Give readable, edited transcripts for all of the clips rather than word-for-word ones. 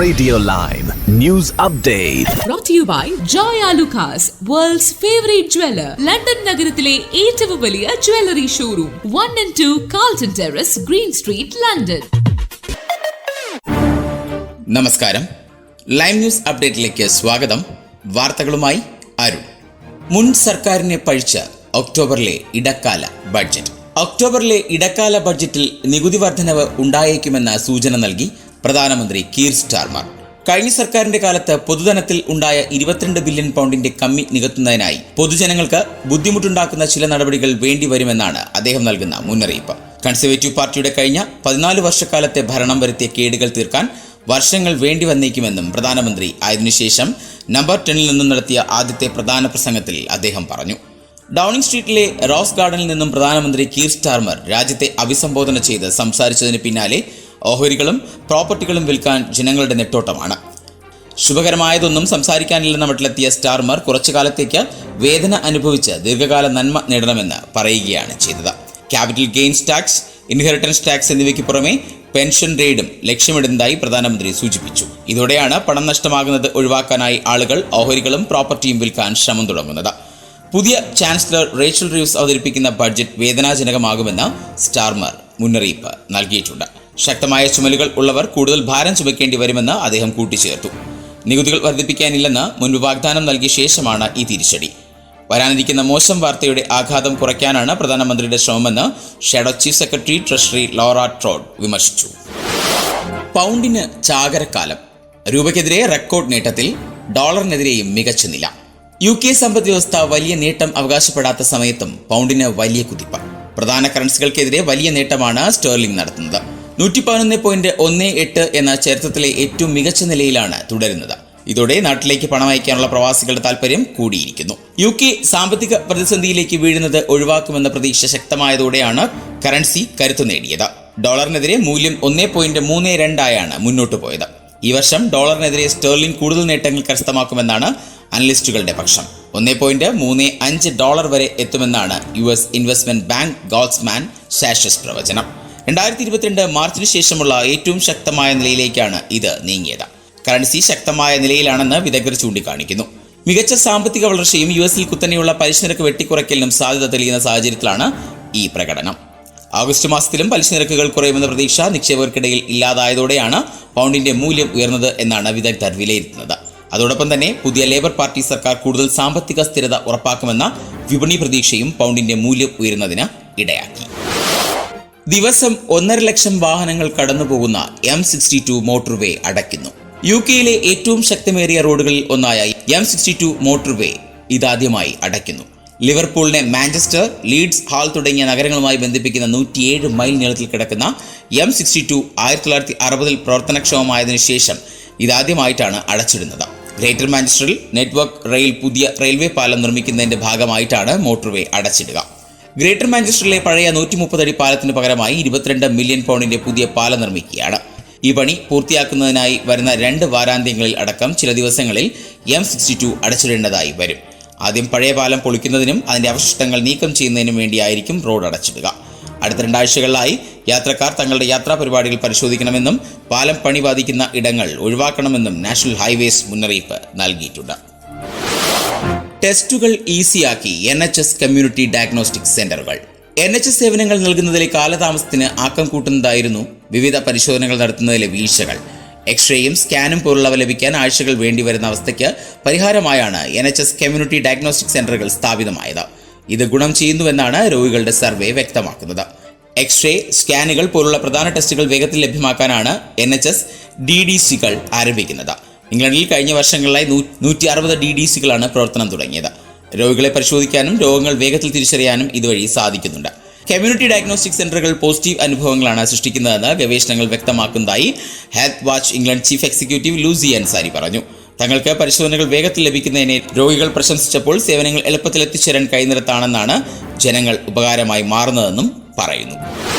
Radio Lime News Update. Brought to you by Joy Alucas, world's favorite jeweler. London നഗരത്തിലെ ഏറ്റവും വലിയ jewellery showroom 1 and 2 Carlton Terrace, Green Street, London. നമസ്കാരം. Lime news അപ്ഡേറ്റിലേക്ക് സ്വാഗതം. വാർത്തകളുമായി അരുൺ. മുൻ സർക്കാരിനെ പഴിച്ച ഒക്ടോബറിലെ ഇടക്കാല ബഡ്ജറ്റ്. ഒക്ടോബറിലെ ഇടക്കാല ബഡ്ജറ്റിൽ നികുതി വർധനവ് ഉണ്ടായേക്കുമെന്ന സൂചന നൽകി പ്രധാനമന്ത്രി കീർ സ്റ്റാർമർ. കഴിഞ്ഞ സർക്കാരിന്റെ കാലത്ത് പൊതുധനത്തിൽ ഉണ്ടായ 22 ബില്യൺ പൗണ്ടിന്റെ കമ്മി നികത്തുന്നതിനായി പൊതുജനങ്ങൾക്ക് ബുദ്ധിമുട്ടുണ്ടാക്കുന്ന ചില നടപടികൾ വേണ്ടിവരുമെന്നാണ് അദ്ദേഹം നൽകുന്ന മുന്നറിയിപ്പ്. കൺസർവേറ്റീവ് പാർട്ടിയുടെ കഴിഞ്ഞ 14 വർഷക്കാലത്തെ ഭരണം വരുത്തിയ കേടുകൾ തീർക്കാൻ വർഷങ്ങൾ വേണ്ടി വന്നേക്കുമെന്നും പ്രധാനമന്ത്രി ആയതിനുശേഷം നമ്പർ 10 നിന്നും നടത്തിയ ആദ്യത്തെ പ്രധാന പ്രസംഗത്തിൽ അദ്ദേഹം പറഞ്ഞു. ഡൗണിംഗ് സ്ട്രീറ്റിലെ റോസ് ഗാർഡനിൽ നിന്നും പ്രധാനമന്ത്രി കീർ സ്റ്റാർമർ രാജ്യത്തെ അഭിസംബോധന ചെയ്ത് സംസാരിച്ചതിന് പിന്നാലെ ഓഹരികളും പ്രോപ്പർട്ടികളും വിൽക്കാൻ ജനങ്ങളുടെ നെട്ടോട്ടമാണ്. ശുഭകരമായതൊന്നും സംസാരിക്കാനില്ലെന്ന മട്ടിലെത്തിയ സ്റ്റാർമർ കുറച്ചു കാലത്തേക്ക് വേദന അനുഭവിച്ച് ദീർഘകാല നന്മ നേടണമെന്ന് പറയുകയാണ് ചെയ്തത്. Capital gains tax, inheritance tax എന്നിവയ്ക്ക് പുറമെ പെൻഷൻ റെയ്ഡും ലക്ഷ്യമിടുന്നതായി പ്രധാനമന്ത്രി സൂചിപ്പിച്ചു. ഇതോടെയാണ് പണം നഷ്ടമാകുന്നത് ഒഴിവാക്കാനായി ആളുകൾ ഓഹരികളും പ്രോപ്പർട്ടിയും വിൽക്കാൻ ശ്രമം തുടങ്ങുന്നത്. പുതിയ ചാൻസലർ റേച്ചൽ റീവ്സ് അവതരിപ്പിക്കുന്ന ബഡ്ജറ്റ് വേദനാജനകമാകുമെന്ന് സ്റ്റാർമർ മുന്നറിയിപ്പ് നൽകിയിട്ടുണ്ട്. ശക്തമായ ചുമലുകൾ ഉള്ളവർ കൂടുതൽ ഭാരം ചുമക്കേണ്ടി വരുമെന്ന് അദ്ദേഹം കൂട്ടിച്ചേർത്തു. നികുതികൾ വർദ്ധിപ്പിക്കാനില്ലെന്ന് മുൻപ് വാഗ്ദാനം നൽകിയ ശേഷമാണ് ഈ തിരിച്ചടി. വരാനിരിക്കുന്ന മോശം വാർത്തയുടെ ആഘാതം കുറയ്ക്കാനാണ് പ്രധാനമന്ത്രിയുടെ ശ്രമമെന്ന് shadow chief secretary treasury Laura Trott വിമർശിച്ചു. പൗണ്ടിന് ചാകരക്കാലം. രൂപയ്ക്കെതിരെ റെക്കോർഡ് നേട്ടത്തിൽ, ഡോളറിനെതിരെയും മികച്ച നില. UK സമ്പദ് വ്യവസ്ഥ വലിയ നേട്ടം അവകാശപ്പെടാത്ത സമയത്തും പൗണ്ടിന് വലിയ കുതിപ്പ്. പ്രധാന കറൻസികൾക്കെതിരെ വലിയ നേട്ടമാണ് സ്റ്റെർലിംഗ് നടത്തുന്നത്. 111.18 എന്ന ചരിത്രത്തിലെ ഏറ്റവും മികച്ച നിലയിലാണ് തുടരുന്നത്. ഇതോടെ നാട്ടിലേക്ക് പണം അയക്കാനുള്ള പ്രവാസികളുടെ താൽപര്യം കൂടിയിരിക്കുന്നു. UK സാമ്പത്തിക പ്രതിസന്ധിയിലേക്ക് വീഴുന്നത് ഒഴിവാക്കുമെന്ന പ്രതീക്ഷ ശക്തമായതോടെയാണ് കറൻസി കരുത്തു നേടിയത്. ഡോളറിനെതിരെ മൂല്യം 1.32 മുന്നോട്ട് പോയത്. ഈ വർഷം ഡോളറിനെതിരെ സ്റ്റെർലിംഗ് കൂടുതൽ നേട്ടങ്ങൾ കരസ്ഥമാക്കുമെന്നാണ് അനലിസ്റ്റുകളുടെ പക്ഷം. 1.35 വരെ എത്തുമെന്നാണ് US ഇൻവെസ്റ്റ്മെന്റ് ബാങ്ക് ഗോൾഡ്സ്മാൻ സാഷസ് പ്രവചനം. 2022 മാർച്ചിന് ശേഷമുള്ള ഏറ്റവും ശക്തമായ നിലയിലേക്കാണ് ഇത് നീങ്ങിയത്. കറൻസി ശക്തമായ നിലയിലാണെന്ന് വിദഗ്ധർ ചൂണ്ടിക്കാണിക്കുന്നു. മികച്ച സാമ്പത്തിക വളർച്ചയും US കുത്തനെയുള്ള പലിശ നിരക്ക് വെട്ടിക്കുറയ്ക്കലിനും സാധ്യത തെളിയുന്ന സാഹചര്യത്തിലാണ് ഈ പ്രകടനം. ആഗസ്റ്റ് മാസത്തിലും പലിശ നിരക്കുകൾ കുറയുമെന്ന പ്രതീക്ഷ നിക്ഷേപകർക്കിടയിൽ ഇല്ലാതായതോടെയാണ് പൗണ്ടിന്റെ മൂല്യം ഉയർന്നത് എന്നാണ് വിദഗ്ധർ വിലയിരുത്തുന്നത്. അതോടൊപ്പം തന്നെ പുതിയ ലേബർ പാർട്ടി സർക്കാർ കൂടുതൽ സാമ്പത്തിക സ്ഥിരത ഉറപ്പാക്കുമെന്ന വിപണി പ്രതീക്ഷയും പൗണ്ടിന്റെ മൂല്യം ഉയരുന്നതിന് ഇടയാക്കി. ദിവസം 1.5 ലക്ഷം വാഹനങ്ങൾ കടന്നുപോകുന്ന M62 മോട്ടോർവേ അടയ്ക്കുന്നു. UK ഏറ്റവും ശക്തമേറിയ റോഡുകളിൽ ഒന്നായ M62 മോട്ടോർവേ ഇതാദ്യമായി അടയ്ക്കുന്നു. ലിവർപൂളിനെ മാഞ്ചസ്റ്റർ, ലീഡ്സ്, ഹാൾ തുടങ്ങിയ നഗരങ്ങളുമായി ബന്ധിപ്പിക്കുന്ന 107 മൈൽ നീളത്തിൽ കിടക്കുന്ന M62 1960 പ്രവർത്തനക്ഷമമായതിനു ശേഷം ഇതാദ്യമായിട്ടാണ് അടച്ചിടുന്നത്. ഗ്രേറ്റർ മാഞ്ചസ്റ്ററിൽ നെറ്റ്വർക്ക് റെയിൽ പുതിയ റെയിൽവേ പാലം നിർമ്മിക്കുന്നതിന്റെ ഭാഗമായിട്ടാണ് മോട്ടോർവേ അടച്ചിടുക. ഗ്രേറ്റർ മാഞ്ചസ്റ്ററിലെ പഴയ 130 അടി പാലത്തിന് പകരമായി 22 മില്യൺ പൗണ്ടിന്റെ പുതിയ പാലം നിർമ്മിക്കുകയാണ്. ഈ പണി പൂർത്തിയാക്കുന്നതിനായി വരുന്ന 2 വാരാന്ത്യങ്ങളിൽ അടക്കം ചില ദിവസങ്ങളിൽ M62 അടച്ചിടേണ്ടതായി വരും. ആദ്യം പഴയ പാലം പൊളിക്കുന്നതിനും അതിന്റെ അവശിഷ്ടങ്ങൾ നീക്കം ചെയ്യുന്നതിനും വേണ്ടിയായിരിക്കും റോഡ് അടച്ചിടുക. അടുത്ത 2 ആഴ്ചകളിലായി യാത്രക്കാർ തങ്ങളുടെ യാത്രാ പരിപാടികൾ പരിശോധിക്കണമെന്നും പാലം പണി ബാധിക്കുന്ന ഇടങ്ങൾ ഒഴിവാക്കണമെന്നും നാഷണൽ ഹൈവേസ് മുന്നറിയിപ്പ് നൽകിയിട്ടുണ്ട്. ടെസ്റ്റുകൾ ഈസിയാക്കി NHS കമ്മ്യൂണിറ്റി ഡയഗ്നോസ്റ്റിക് സെന്ററുകൾ. NHS സേവനങ്ങൾ നൽകുന്നതിലെ കാലതാമസത്തിന് ആക്കം കൂട്ടുന്നതായിരുന്നു വിവിധ പരിശോധനകൾ നടത്തുന്നതിലെ വീഴ്ചകൾ. എക്സ്റേയും സ്കാനും പോലുള്ളവ ലഭിക്കാൻ ആഴ്ചകൾ വേണ്ടിവരുന്ന അവസ്ഥയ്ക്ക് പരിഹാരമായാണ് NHS കമ്മ്യൂണിറ്റി ഡയഗ്നോസ്റ്റിക് സെന്ററുകൾ സ്ഥാപിതമായത്. ഇത് ഗുണം ചെയ്യുന്നുവെന്നാണ് രോഗികളുടെ സർവേ വ്യക്തമാക്കുന്നത്. എക്സ്റേ, സ്കാനുകൾ പോലുള്ള പ്രധാന ടെസ്റ്റുകൾ വേഗത്തിൽ ലഭ്യമാക്കാനാണ് NHS DDCകൾ ആരംഭിക്കുന്നത്. ഇംഗ്ലണ്ടിൽ കഴിഞ്ഞ വർഷങ്ങളിലായി 160 DDCകളാണ് പ്രവർത്തനം തുടങ്ങിയത്. രോഗികളെ പരിശോധിക്കാനും രോഗങ്ങൾ വേഗത്തിൽ തിരിച്ചറിയാനും ഇതുവഴി സാധിക്കുന്നുണ്ട്. കമ്മ്യൂണിറ്റി ഡയഗ്നോസ്റ്റിക് സെന്ററുകൾ പോസിറ്റീവ് അനുഭവങ്ങളാണ് സൃഷ്ടിക്കുന്നതെന്ന് ഗവേഷണങ്ങൾ വ്യക്തമാക്കുന്നതായി health watch England chief executive Lucy Ansari പറഞ്ഞു. തങ്ങൾക്ക് പരിശോധനകൾ വേഗത്തിൽ ലഭിക്കുന്നതിനെ രോഗികൾ പ്രശംസിച്ചപ്പോൾ സേവനങ്ങൾ എളുപ്പത്തിൽ എത്തിച്ചേരാൻ കഴിയുന്നിടത്താണെന്നാണ് ജനങ്ങൾ ഉപകാരമായി മാറുന്നതെന്നും പറയുന്നു.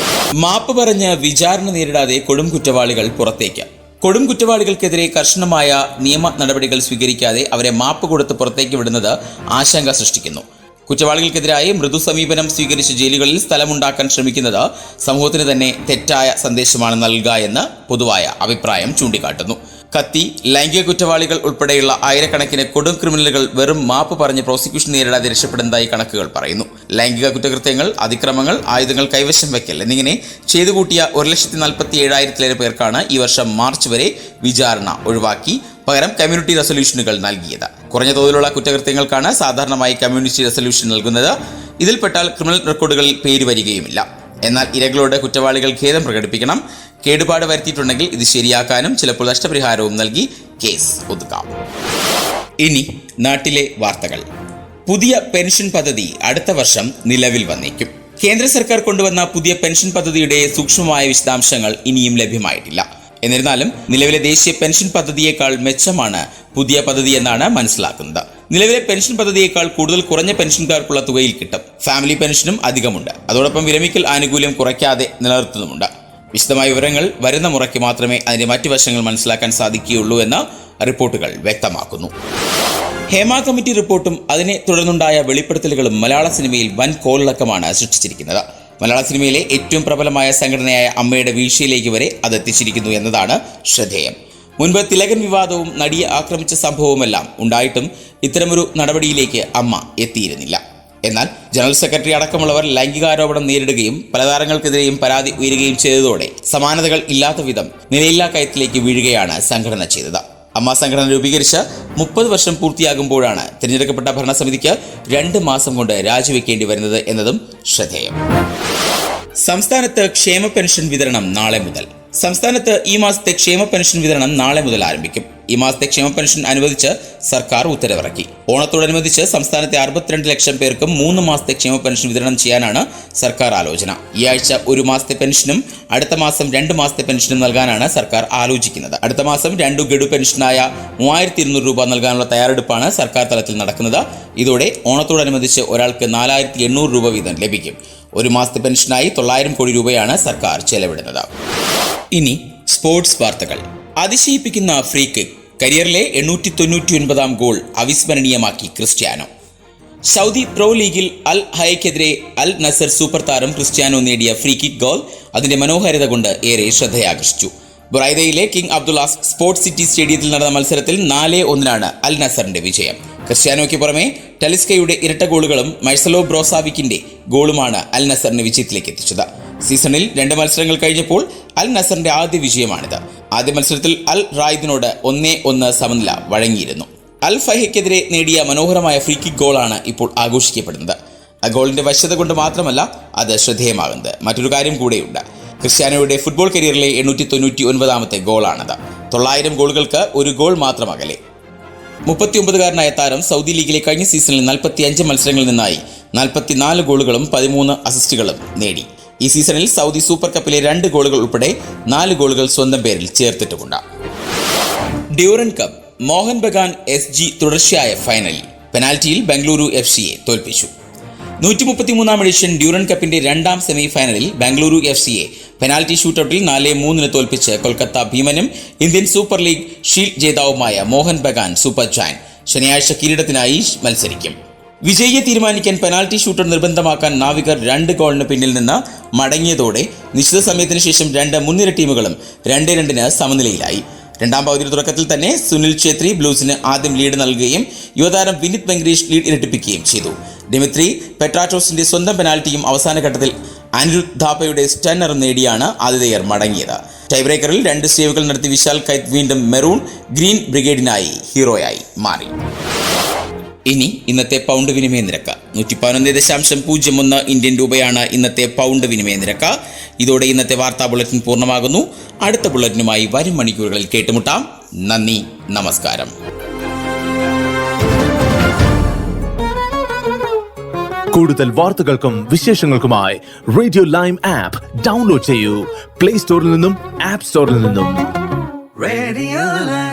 മാപ്പ് പറഞ്ഞ് വിചാരണ നേരിടാതെ കൊടും കുറ്റവാളികൾ പുറത്തേക്ക്. കൊടും കുറ്റവാളികൾക്കെതിരെ കർശനമായ നിയമ നടപടികൾ സ്വീകരിക്കാതെ അവരെ മാപ്പ് കൊടുത്ത് പുറത്തേക്ക് വിടുന്നത് ആശങ്ക സൃഷ്ടിക്കുന്നു. കുറ്റവാളികൾക്കെതിരായി മൃദു സമീപനം സ്വീകരിച്ച് ജയിലുകളിൽ സ്ഥലമുണ്ടാക്കാൻ ശ്രമിക്കുന്നത് സമൂഹത്തിന് തന്നെ തെറ്റായ സന്ദേശമാണ് നൽകുക എന്ന് പൊതുവായ അഭിപ്രായം ചൂണ്ടിക്കാട്ടുന്നു. കത്തി, ലൈംഗിക കുറ്റവാളികൾ ഉൾപ്പെടെയുള്ള ആയിരക്കണക്കിന് കൊടും ക്രിമിനലുകൾ വെറും മാപ്പ് പറഞ്ഞ് പ്രോസിക്യൂഷൻ നേരിടാതെ രക്ഷപ്പെടുന്നതായി കണക്കുകൾ പറയുന്നു. ലൈംഗിക കുറ്റകൃത്യങ്ങൾ, അതിക്രമങ്ങൾ, ആയുധങ്ങൾ കൈവശം വയ്ക്കൽ എന്നിങ്ങനെ ചെയ്തു കൂട്ടിയ 1,47,000 പേർക്കാണ് ഈ വർഷം മാർച്ച് വരെ വിചാരണ ഒഴിവാക്കി പകരം കമ്മ്യൂണിറ്റി റെസൊല്യൂഷനുകൾ നൽകിയത്. കുറഞ്ഞ തോതിലുള്ള കുറ്റകൃത്യങ്ങൾക്കാണ് സാധാരണമായി കമ്മ്യൂണിറ്റി റെസൊല്യൂഷൻ നൽകുന്നത്. ഇതിൽപ്പെട്ടാൽ ക്രിമിനൽ റെക്കോർഡുകളിൽ പേര് വരികയുമില്ല. എന്നാൽ ഇരകളോട് കുറ്റവാളികൾ ഖേദം പ്രകടിപ്പിക്കണം. കേടുപാട് വരുത്തിയിട്ടുണ്ടെങ്കിൽ ഇത് ശരിയാക്കാനും ചിലപ്പോൾ നഷ്ടപരിഹാരവും നൽകി കേസ് ഒതുക്കാം. ഇനി നാട്ടിലെ വാർത്തകൾ. പുതിയ പെൻഷൻ പദ്ധതി അടുത്ത വർഷം നിലവിൽ വന്നേക്കും. കേന്ദ്ര സർക്കാർ കൊണ്ടുവന്ന പുതിയ പെൻഷൻ പദ്ധതിയുടെ സൂക്ഷ്മമായ വിശദാംശങ്ങൾ ഇനിയും ലഭ്യമായിട്ടില്ല. എന്നിരുന്നാലും നിലവിലെ ദേശീയ പെൻഷൻ പദ്ധതിയേക്കാൾ മെച്ചമാണ് പുതിയ പദ്ധതി എന്നാണ് മനസ്സിലാക്കുന്നത്. നിലവിലെ പെൻഷൻ പദ്ധതിയേക്കാൾ കൂടുതൽ കുറഞ്ഞ പെൻഷൻകാർക്കുള്ള തുകയിൽ കിട്ടും. ഫാമിലി പെൻഷനും അധികമുണ്ട്. അതോടൊപ്പം വിരമിക്കൽ ആനുകൂല്യം കുറയ്ക്കാതെ നിലനിർത്തുന്നുമുണ്ട്. വിശദമായ വിവരങ്ങൾ വരുന്ന മുറയ്ക്ക് മാത്രമേ അതിന്റെ മറ്റു വശങ്ങൾ മനസ്സിലാക്കാൻ സാധിക്കുകയുള്ളൂ എന്ന് റിപ്പോർട്ടുകൾ വ്യക്തമാക്കുന്നു. ഹേമ കമ്മിറ്റി റിപ്പോർട്ടും അതിനെ തുടർന്നുണ്ടായ വെളിപ്പെടുത്തലുകളും മലയാള സിനിമയിൽ വൻ കോളിളക്കമാണ് സൃഷ്ടിച്ചിരിക്കുന്നത്. മലയാള സിനിമയിലെ ഏറ്റവും പ്രബലമായ സംഘടനയായ അമ്മയുടെ വീഴ്ചയിലേക്ക് വരെ അത് എത്തിച്ചിരിക്കുന്നു എന്നതാണ് ശ്രദ്ധേയം. മുൻപ് തിലകൻ വിവാദവും നടിയെ ആക്രമിച്ച സംഭവവുമെല്ലാം ഉണ്ടായിട്ടും ഇത്തരമൊരു നടപടിയിലേക്ക് അമ്മ എത്തിയിരുന്നില്ല. എന്നാൽ ജനറൽ സെക്രട്ടറി അടക്കമുള്ളവർ ലൈംഗികാരോപണം നേരിടുകയും പല താരങ്ങൾക്കെതിരെയും പരാതി ഉയരുകയും ചെയ്തതോടെ സമാനതകൾ ഇല്ലാത്ത വിധം നിലയില്ലാ കയത്തിലേക്ക് വീഴുകയാണ് സംഘടന ചെയ്തത്. അമ്മ സംഘടന രൂപീകരിച്ച് 30 വർഷം പൂർത്തിയാകുമ്പോഴാണ് തിരഞ്ഞെടുക്കപ്പെട്ട ഭരണസമിതിക്ക് 2 മാസം കൊണ്ട് രാജിവെക്കേണ്ടി വരുന്നത് എന്നതും ശ്രദ്ധേയം. സംസ്ഥാനത്ത് ക്ഷേമ പെൻഷൻ വിതരണം നാളെ മുതൽ. സംസ്ഥാനത്ത് ഈ മാസത്തെ ക്ഷേമ പെൻഷൻ വിതരണം നാളെ മുതൽ ആരംഭിക്കും. ഈ മാസത്തെ ക്ഷേമ പെൻഷൻ അനുവദിച്ച് സർക്കാർ ഉത്തരവിറക്കി. ഓണത്തോടനുബന്ധിച്ച് സംസ്ഥാനത്തെ 62 ലക്ഷം പേർക്കും 3 മാസത്തെ ക്ഷേമ പെൻഷൻ വിതരണം ചെയ്യാനാണ് സർക്കാർ ആലോചന. ഈ ആഴ്ച 1 മാസത്തെ പെൻഷനും അടുത്ത മാസം 2 മാസത്തെ പെൻഷനും നൽകാനാണ് സർക്കാർ ആലോചിക്കുന്നത്. അടുത്ത മാസം 2 ഗഡു പെൻഷനായ 3200 രൂപ നൽകാനുള്ള തയ്യാറെടുപ്പാണ് സർക്കാർ തലത്തിൽ നടക്കുന്നത്. ഇതോടെ ഓണത്തോടനുബന്ധിച്ച് ഒരാൾക്ക് 4800 രൂപ വീതം ലഭിക്കും. 1 മാസത്തെ പെൻഷനായി 900 കോടി രൂപയാണ് സർക്കാർ ചെലവിടുന്നത്. ഇനി സ്പോർട്സ് വാർത്തകൾ. അതിശയിപ്പിക്കുന്ന ഫ്രീ കിക്ക്. കരിയറിലെ 899-ാം ഗോൾ അവിസ്മരണീയമാക്കി ക്രിസ്ത്യാനോ. സൗദി പ്രോ ലീഗിൽ അൽ ഹയക്കെതിരെ അൽ നസർ സൂപ്പർ താരം ക്രിസ്ത്യാനോ നേടിയ ഫ്രീ കിക്ക് ഗോൾ അതിന്റെ മനോഹാരിത കൊണ്ട് ഏറെ ശ്രദ്ധയാകർഷിച്ചു. ബുറൈദയിലെ കിങ് അബ്ദുല്ലാസ് സ്പോർട്സ് സിറ്റി സ്റ്റേഡിയത്തിൽ നടന്ന മത്സരത്തിൽ 4-1 അൽ നസറിന്റെ വിജയം. ക്രിസ്ത്യാനോയ്ക്ക് പുറമെ ടെലിസ്കയുടെ ഇരട്ട ഗോളുകളും മൈസലോ ബ്രോസാവിക്കിന്റെ ഗോളുമാണ് അൽ നസറിനെ വിജയത്തിലേക്ക് എത്തിച്ചത്. സീസണിൽ 2 മത്സരങ്ങൾ കഴിഞ്ഞപ്പോൾ അൽ നസറിന്റെ ആദ്യ വിജയമാണിത്. ആദ്യ മത്സരത്തിൽ അൽ റായിദിനോട് 1-1 സമനില വഴങ്ങിയിരുന്നു. അൽ ഫൈഹയ്ക്കെതിരെ നേടിയ മനോഹരമായ ഫ്രീ കിക്ക് ഗോളാണ് ഇപ്പോൾ ആഘോഷിക്കപ്പെടുന്നത്. ആ ഗോളിന്റെ വശ്യത കൊണ്ട് മാത്രമല്ല അത് ശ്രദ്ധേയമാകുന്നത്. മറ്റൊരു കാര്യം കൂടെയുണ്ട്. ക്രിസ്ത്യാനോയുടെ ഫുട്ബോൾ കരിയറിലെ 899-ാമത്തെ ഗോളാണത്. 900 ഗോളുകൾക്ക് 1 ഗോൾ മാത്രം അകലെ. 39-കാരനായ താരം സൗദി ലീഗിലെ കഴിഞ്ഞ സീസണിൽ 45 മത്സരങ്ങളിൽ നിന്നായി 44 ഗോളുകളും 13 അസിസ്റ്റുകളും നേടി. ഈ സീസണിൽ സൗദി സൂപ്പർ കപ്പിലെ 2 ഗോളുകൾ ഉൾപ്പെടെ 4 ഗോളുകൾ സ്വന്തം പേരിൽ ചേർത്തിട്ടുമുണ്ട്. Durand Cup. Mohun Bagan SG തുടർച്ചയായ ഫൈനലിൽ. പെനാൽറ്റിയിൽ ബംഗളൂരു FCയെ തോൽപ്പിച്ചു. 133-ാം എഡിഷൻ ഡ്യൂറൻ കപ്പിന്റെ 2ാം സെമി ഫൈനലിൽ ബംഗളൂരു FCയെ പെനാൽറ്റി ഷൂട്ടൌട്ടിൽ 4-3 തോൽപ്പിച്ച് കൊൽക്കത്ത ഭീമനും ഇന്ത്യൻ സൂപ്പർ ലീഗ് ഷീൽഡ് ജേതാവുമായ മോഹൻ ബഗാൻ സൂപ്പർ ജയന്റ് ശനിയാഴ്ച കിരീടത്തിനായി മത്സരിക്കും. വിജയിയെ തീരുമാനിക്കാൻ പെനാൽറ്റി ഷൂട്ടൌട്ട് നിർബന്ധമാക്കാൻ നാവികർ 2 ഗോളിന് പിന്നിൽ നിന്ന് മടങ്ങിയതോടെ നിശ്ചിത സമയത്തിന് ശേഷം 2 മുൻനിര ടീമുകളും 2-2 സമനിലയിലായി. 2ാം പകുതിയുടെ തുടക്കത്തിൽ തന്നെ സുനിൽ ഛേത്രി ബ്ലൂസിന് ആദ്യം ലീഡ് നൽകുകയും യുവതാരം വിനിത് വെങ്കടേഷ് ലീഡ് ഇരട്ടിപ്പിക്കുകയും ചെയ്തു. ഡിമിത്രി പെട്രാറ്റോസിന്റെ സ്വന്തം പെനാൽറ്റിയും അവസാന ഘട്ടത്തിൽ അനിരുദ്ധ് ഥാപ്പയുടെ സ്റ്റന്നറും നേടിയാണ് ആതിഥേയർ മടങ്ങിയത്. ടൈബ്രേക്കറിൽ 2 സേവുകൾ നടത്തി വിശാൽ കൈത്ത് വീണ്ടും മെറൂൺ ഗ്രീൻ ബ്രിഗേഡിനായി ഹീറോയായി മാറി. ഇനി ഇന്നത്തെ പൗണ്ട് വിനിമയ നിരക്ക് 111.01 ഇന്ത്യൻ രൂപയാണ് ഇന്നത്തെ പൗണ്ട് വിനിമയ നിരക്ക്. ഇതോടെ ഇന്നത്തെ വാർത്താ ബുള്ളറ്റിൻ പൂർണ്ണമാകുന്നു. അടുത്ത ബുള്ളറ്റിനുമായി വരും മണിക്കൂറുകളിൽ കേട്ടുമുട്ടാം. നന്ദി, നമസ്കാരം. കൂടുതൽ വാർത്തകൾക്കും വിശേഷങ്ങൾക്കുമായി റേഡിയോ ലൈം ആപ്പ് ഡൗൺലോഡ് ചെയ്യൂ. പ്ലേ സ്റ്റോറിൽ നിന്നും ആപ്പ് സ്റ്റോറിൽ നിന്നും. Radio Lime.